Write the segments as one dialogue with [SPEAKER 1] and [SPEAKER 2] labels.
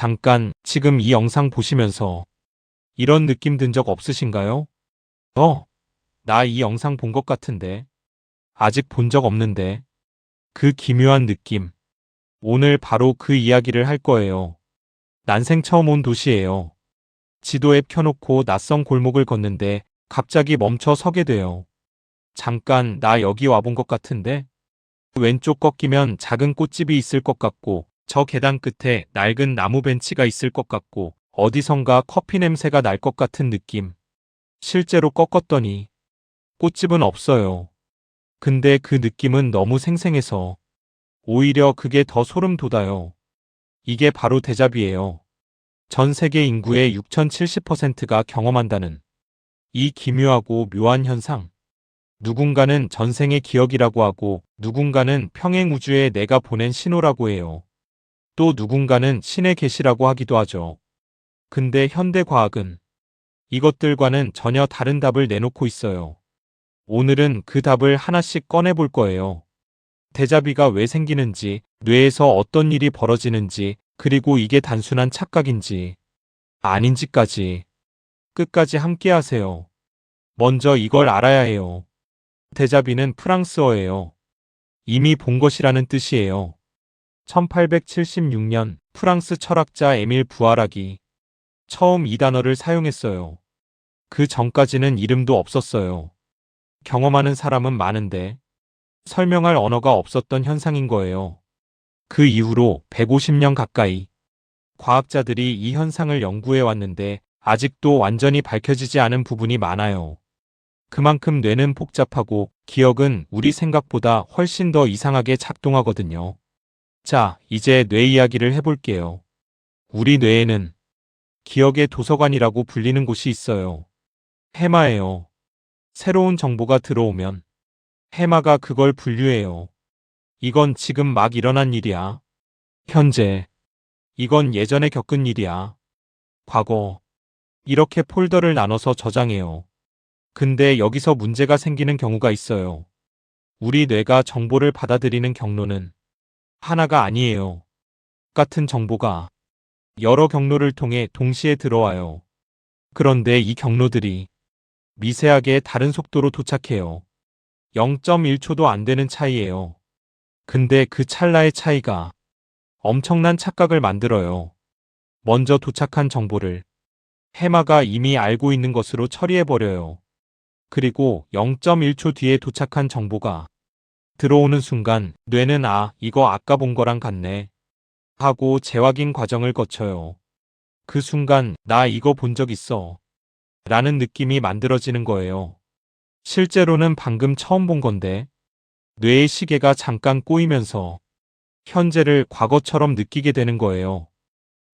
[SPEAKER 1] 잠깐, 지금 이 영상 보시면서 이런 느낌 든 적 없으신가요? 나 이 영상 본 것 같은데. 아직 본 적 없는데. 그 기묘한 느낌. 오늘 바로 그 이야기를 할 거예요. 난생 처음 온 도시예요. 지도 앱 켜놓고 낯선 골목을 걷는데 갑자기 멈춰 서게 돼요. 잠깐, 나 여기 와본 것 같은데? 왼쪽 꺾이면 작은 꽃집이 있을 것 같고, 저 계단 끝에 낡은 나무 벤치가 있을 것 같고, 어디선가 커피 냄새가 날 것 같은 느낌. 실제로 꺾었더니 꽃집은 없어요. 근데 그 느낌은 너무 생생해서 오히려 그게 더 소름 돋아요. 이게 바로 데자뷰예요. 전 세계 인구의 6070%가 경험한다는 이 기묘하고 묘한 현상. 누군가는 전생의 기억이라고 하고, 누군가는 평행 우주에 내가 보낸 신호라고 해요. 또 누군가는 신의 계시라고 하기도 하죠. 근데 현대 과학은 이것들과는 전혀 다른 답을 내놓고 있어요. 오늘은 그 답을 하나씩 꺼내볼 거예요. 데자비가 왜 생기는지, 뇌에서 어떤 일이 벌어지는지, 그리고 이게 단순한 착각인지 아닌지까지 끝까지 함께 하세요. 먼저 이걸 알아야 해요. 데자비는 프랑스어예요. 이미 본 것이라는 뜻이에요. 1876년 프랑스 철학자 에밀 부아락이 처음 이 단어를 사용했어요. 그 전까지는 이름도 없었어요. 경험하는 사람은 많은데 설명할 언어가 없었던 현상인 거예요. 그 이후로 150년 가까이 과학자들이 이 현상을 연구해 왔는데 아직도 완전히 밝혀지지 않은 부분이 많아요. 그만큼 뇌는 복잡하고 기억은 우리 생각보다 훨씬 더 이상하게 작동하거든요. 자, 이제 뇌 이야기를 해볼게요. 우리 뇌에는 기억의 도서관이라고 불리는 곳이 있어요. 해마예요. 새로운 정보가 들어오면 해마가 그걸 분류해요. 이건 지금 막 일어난 일이야. 현재. 이건 예전에 겪은 일이야. 과거. 이렇게 폴더를 나눠서 저장해요. 근데 여기서 문제가 생기는 경우가 있어요. 우리 뇌가 정보를 받아들이는 경로는 하나가 아니에요. 같은 정보가 여러 경로를 통해 동시에 들어와요. 그런데 이 경로들이 미세하게 다른 속도로 도착해요. 0.1초도 안 되는 차이예요. 근데 그 찰나의 차이가 엄청난 착각을 만들어요. 먼저 도착한 정보를 해마가 이미 알고 있는 것으로 처리해버려요. 그리고 0.1초 뒤에 도착한 정보가 들어오는 순간 뇌는 이거 아까 본 거랑 같네 하고 재확인 과정을 거쳐요. 그 순간 나 이거 본 적 있어 라는 느낌이 만들어지는 거예요. 실제로는 방금 처음 본 건데 뇌의 시계가 잠깐 꼬이면서 현재를 과거처럼 느끼게 되는 거예요.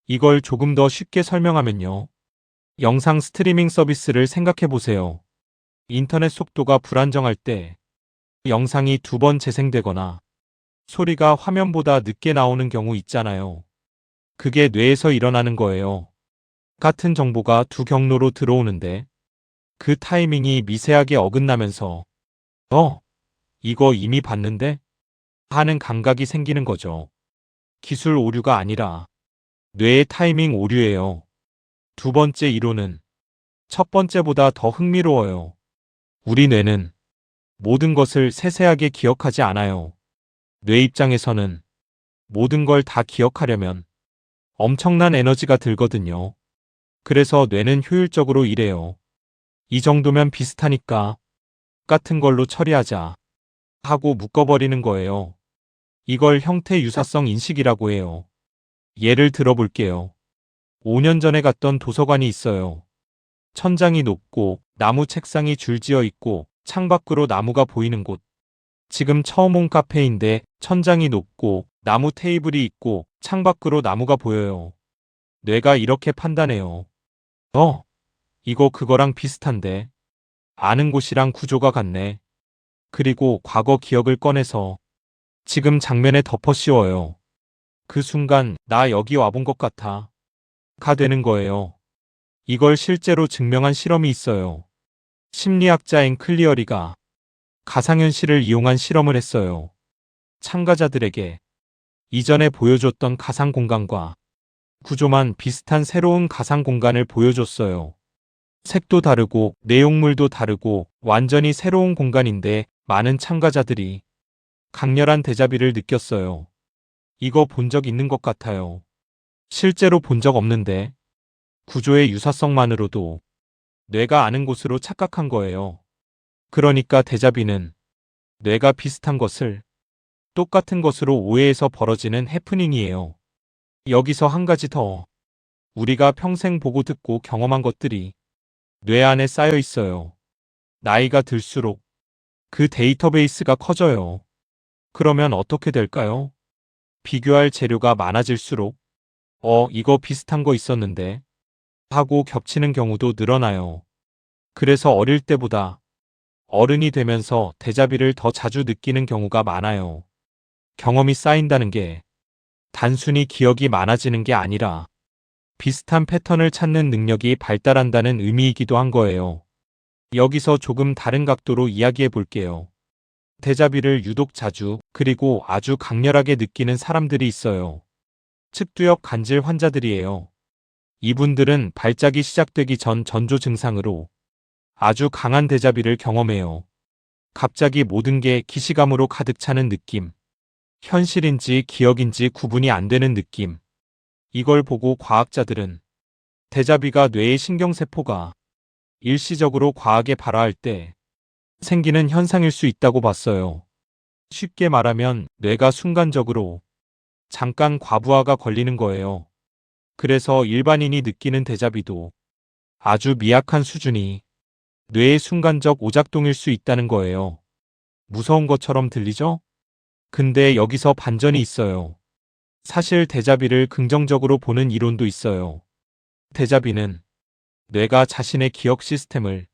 [SPEAKER 1] 이걸 조금 더 쉽게 설명하면요. 영상 스트리밍 서비스를 생각해 보세요. 인터넷 속도가 불안정할 때 영상이 두 번 재생되거나 소리가 화면보다 늦게 나오는 경우 있잖아요. 그게 뇌에서 일어나는 거예요. 같은 정보가 두 경로로 들어오는데 그 타이밍이 미세하게 어긋나면서 이거 이미 봤는데? 하는 감각이 생기는 거죠. 기술 오류가 아니라 뇌의 타이밍 오류예요. 두 번째 이론은 첫 번째보다 더 흥미로워요. 우리 뇌는 모든 것을 세세하게 기억하지 않아요. 뇌 입장에서는 모든 걸 다 기억하려면 엄청난 에너지가 들거든요. 그래서 뇌는 효율적으로 일해요. 이 정도면 비슷하니까 같은 걸로 처리하자 하고 묶어버리는 거예요. 이걸 형태 유사성 인식이라고 해요. 예를 들어볼게요. 5년 전에 갔던 도서관이 있어요. 천장이 높고 나무 책상이 줄지어 있고 창밖으로 나무가 보이는 곳. 지금 처음 온 카페인데 천장이 높고 나무 테이블이 있고 창밖으로 나무가 보여요. 뇌가 이렇게 판단해요. 이거 그거랑 비슷한데. 아는 곳이랑 구조가 같네. 그리고 과거 기억을 꺼내서 지금 장면에 덮어 씌워요. 그 순간 나 여기 와본 것 같아. 가 되는 거예요. 이걸 실제로 증명한 실험이 있어요. 심리학자 앤 클리어리가 가상현실을 이용한 실험을 했어요. 참가자들에게 이전에 보여줬던 가상 공간과 구조만 비슷한 새로운 가상 공간을 보여줬어요. 색도 다르고 내용물도 다르고 완전히 새로운 공간인데 많은 참가자들이 강렬한 데자비를 느꼈어요. 이거 본 적 있는 것 같아요. 실제로 본 적 없는데 구조의 유사성만으로도 뇌가 아는 곳으로 착각한 거예요. 그러니까 데자비는 뇌가 비슷한 것을 똑같은 것으로 오해해서 벌어지는 해프닝이에요. 여기서 한 가지 더. 우리가 평생 보고 듣고 경험한 것들이 뇌 안에 쌓여 있어요. 나이가 들수록 그 데이터베이스가 커져요. 그러면 어떻게 될까요? 비교할 재료가 많아질수록 이거 비슷한 거 있었는데 하고 겹치는 경우도 늘어나요. 그래서 어릴 때보다 어른이 되면서 데자비를 더 자주 느끼는 경우가 많아요. 경험이 쌓인다는 게 단순히 기억이 많아지는 게 아니라 비슷한 패턴을 찾는 능력이 발달한다는 의미이기도 한 거예요. 여기서 조금 다른 각도로 이야기해 볼게요. 데자비를 유독 자주 그리고 아주 강렬하게 느끼는 사람들이 있어요. 측두엽 간질 환자들이에요. 이분들은 발작이 시작되기 전 전조 증상으로 아주 강한 데자비를 경험해요. 갑자기 모든 게 기시감으로 가득 차는 느낌. 현실인지 기억인지 구분이 안 되는 느낌. 이걸 보고 과학자들은 데자비가 뇌의 신경세포가 일시적으로 과하게 발화할 때 생기는 현상일 수 있다고 봤어요. 쉽게 말하면 뇌가 순간적으로 잠깐 과부하가 걸리는 거예요. 그래서 일반인이 느끼는 데자비도 아주 미약한 수준이 뇌의 순간적 오작동일 수 있다는 거예요. 무서운 것처럼 들리죠? 근데 여기서 반전이 있어요. 사실 데자비를 긍정적으로 보는 이론도 있어요. 데자비는 뇌가 자신의 기억 시스템을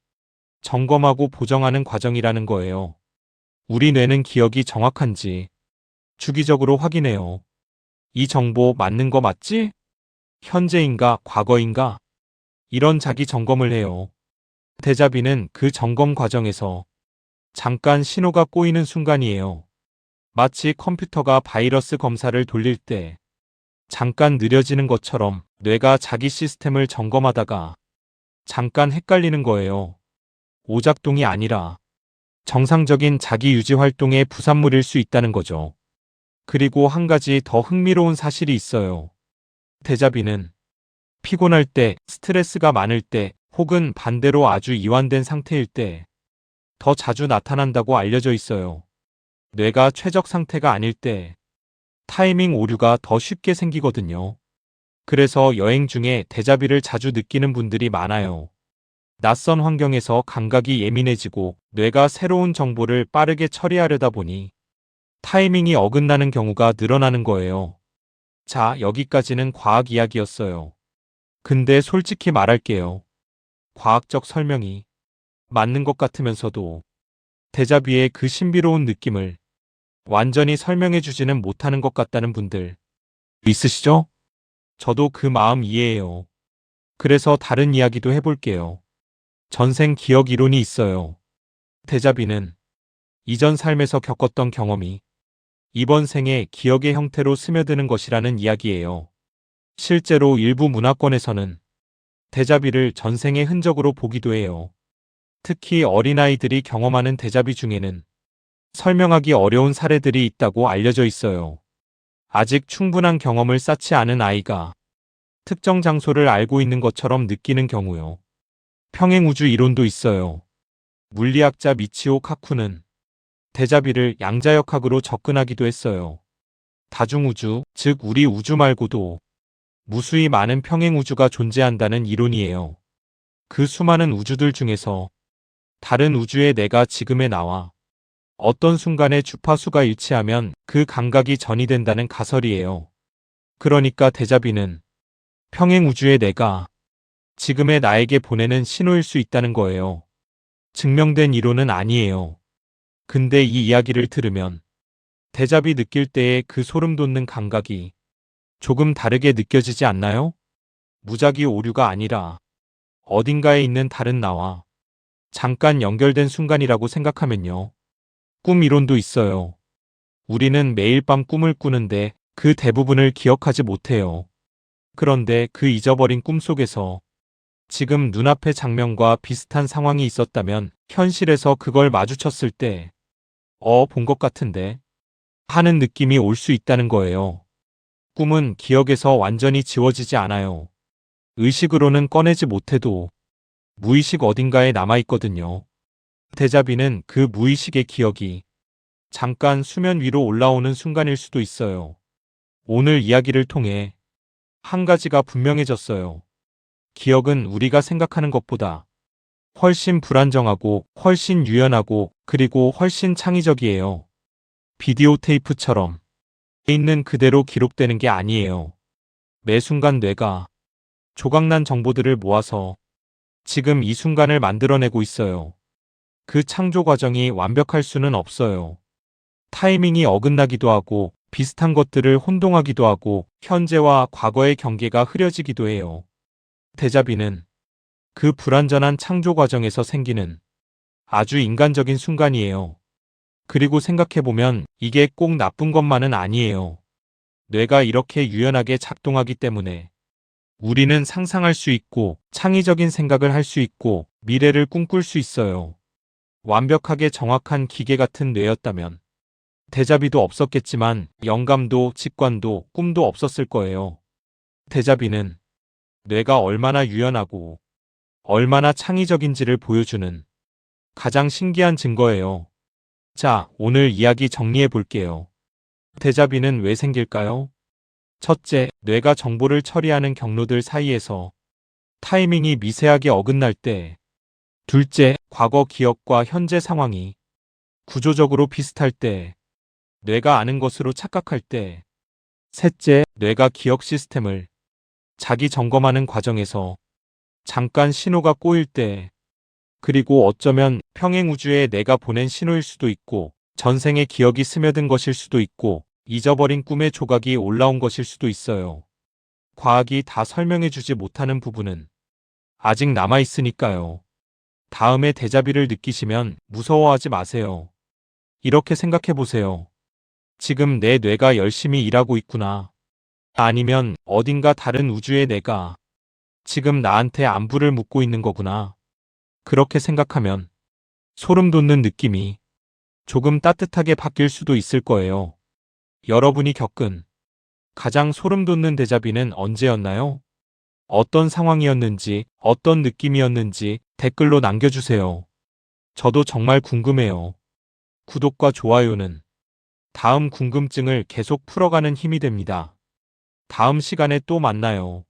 [SPEAKER 1] 점검하고 보정하는 과정이라는 거예요. 우리 뇌는 기억이 정확한지 주기적으로 확인해요. 이 정보 맞는 거 맞지? 현재인가 과거인가? 이런 자기 점검을 해요. 데자비는 그 점검 과정에서 잠깐 신호가 꼬이는 순간이에요. 마치 컴퓨터가 바이러스 검사를 돌릴 때 잠깐 느려지는 것처럼 뇌가 자기 시스템을 점검하다가 잠깐 헷갈리는 거예요. 오작동이 아니라 정상적인 자기 유지 활동의 부산물일 수 있다는 거죠. 그리고 한 가지 더 흥미로운 사실이 있어요. 데자비는 피곤할 때, 스트레스가 많을 때, 혹은 반대로 아주 이완된 상태일 때 더 자주 나타난다고 알려져 있어요. 뇌가 최적 상태가 아닐 때 타이밍 오류가 더 쉽게 생기거든요. 그래서 여행 중에 데자비를 자주 느끼는 분들이 많아요. 낯선 환경에서 감각이 예민해지고 뇌가 새로운 정보를 빠르게 처리하려다 보니 타이밍이 어긋나는 경우가 늘어나는 거예요. 자, 여기까지는 과학 이야기였어요. 근데 솔직히 말할게요. 과학적 설명이 맞는 것 같으면서도 데자비의 그 신비로운 느낌을 완전히 설명해 주지는 못하는 것 같다는 분들 있으시죠? 저도 그 마음 이해해요. 그래서 다른 이야기도 해볼게요. 전생 기억 이론이 있어요. 데자비는 이전 삶에서 겪었던 경험이 이번 생에 기억의 형태로 스며드는 것이라는 이야기예요. 실제로 일부 문화권에서는 데자비를 전생의 흔적으로 보기도 해요. 특히 어린아이들이 경험하는 데자비 중에는 설명하기 어려운 사례들이 있다고 알려져 있어요. 아직 충분한 경험을 쌓지 않은 아이가 특정 장소를 알고 있는 것처럼 느끼는 경우요. 평행우주 이론도 있어요. 물리학자 미치오 카쿠는 데자비를 양자역학으로 접근하기도 했어요. 다중우주, 즉 우리 우주 말고도 무수히 많은 평행우주가 존재한다는 이론이에요. 그 수많은 우주들 중에서 다른 우주의 내가 지금의 나와 어떤 순간에 주파수가 일치하면 그 감각이 전이된다는 가설이에요. 그러니까 데자비는 평행우주의 내가 지금의 나에게 보내는 신호일 수 있다는 거예요. 증명된 이론은 아니에요. 근데 이 이야기를 들으면 데자비 느낄 때의 그 소름 돋는 감각이 조금 다르게 느껴지지 않나요? 무작위 오류가 아니라 어딘가에 있는 다른 나와 잠깐 연결된 순간이라고 생각하면요. 꿈 이론도 있어요. 우리는 매일 밤 꿈을 꾸는데 그 대부분을 기억하지 못해요. 그런데 그 잊어버린 꿈속에서 지금 눈앞의 장면과 비슷한 상황이 있었다면 현실에서 그걸 마주쳤을 때, 본 것 같은데? 하는 느낌이 올 수 있다는 거예요. 꿈은 기억에서 완전히 지워지지 않아요. 의식으로는 꺼내지 못해도 무의식 어딘가에 남아있거든요. 데자비는 그 무의식의 기억이 잠깐 수면 위로 올라오는 순간일 수도 있어요. 오늘 이야기를 통해 한 가지가 분명해졌어요. 기억은 우리가 생각하는 것보다 훨씬 불안정하고 훨씬 유연하고 그리고 훨씬 창의적이에요. 비디오 테이프처럼 있는 그대로 기록되는 게 아니에요. 매 순간 뇌가 조각난 정보들을 모아서 지금 이 순간을 만들어내고 있어요. 그 창조 과정이 완벽할 수는 없어요. 타이밍이 어긋나기도 하고 비슷한 것들을 혼동하기도 하고 현재와 과거의 경계가 흐려지기도 해요. 데자비는 그 불완전한 창조 과정에서 생기는 아주 인간적인 순간이에요. 그리고 생각해보면 이게 꼭 나쁜 것만은 아니에요. 뇌가 이렇게 유연하게 작동하기 때문에 우리는 상상할 수 있고 창의적인 생각을 할 수 있고 미래를 꿈꿀 수 있어요. 완벽하게 정확한 기계 같은 뇌였다면 데자비도 없었겠지만 영감도 직관도 꿈도 없었을 거예요. 데자비는 뇌가 얼마나 유연하고 얼마나 창의적인지를 보여주는 가장 신기한 증거예요. 자, 오늘 이야기 정리해 볼게요. 데자비는 왜 생길까요? 첫째, 뇌가 정보를 처리하는 경로들 사이에서 타이밍이 미세하게 어긋날 때. 둘째, 과거 기억과 현재 상황이 구조적으로 비슷할 때. 뇌가 아는 것으로 착각할 때. 셋째, 뇌가 기억 시스템을 자기 점검하는 과정에서 잠깐 신호가 꼬일 때. 그리고 어쩌면 평행 우주에 내가 보낸 신호일 수도 있고 전생의 기억이 스며든 것일 수도 있고 잊어버린 꿈의 조각이 올라온 것일 수도 있어요. 과학이 다 설명해주지 못하는 부분은 아직 남아있으니까요. 다음에 데자비를 느끼시면 무서워하지 마세요. 이렇게 생각해보세요. 지금 내 뇌가 열심히 일하고 있구나. 아니면 어딘가 다른 우주의 내가 지금 나한테 안부를 묻고 있는 거구나. 그렇게 생각하면 소름 돋는 느낌이 조금 따뜻하게 바뀔 수도 있을 거예요. 여러분이 겪은 가장 소름 돋는 데자비는 언제였나요? 어떤 상황이었는지, 어떤 느낌이었는지 댓글로 남겨주세요. 저도 정말 궁금해요. 구독과 좋아요는 다음 궁금증을 계속 풀어가는 힘이 됩니다. 다음 시간에 또 만나요.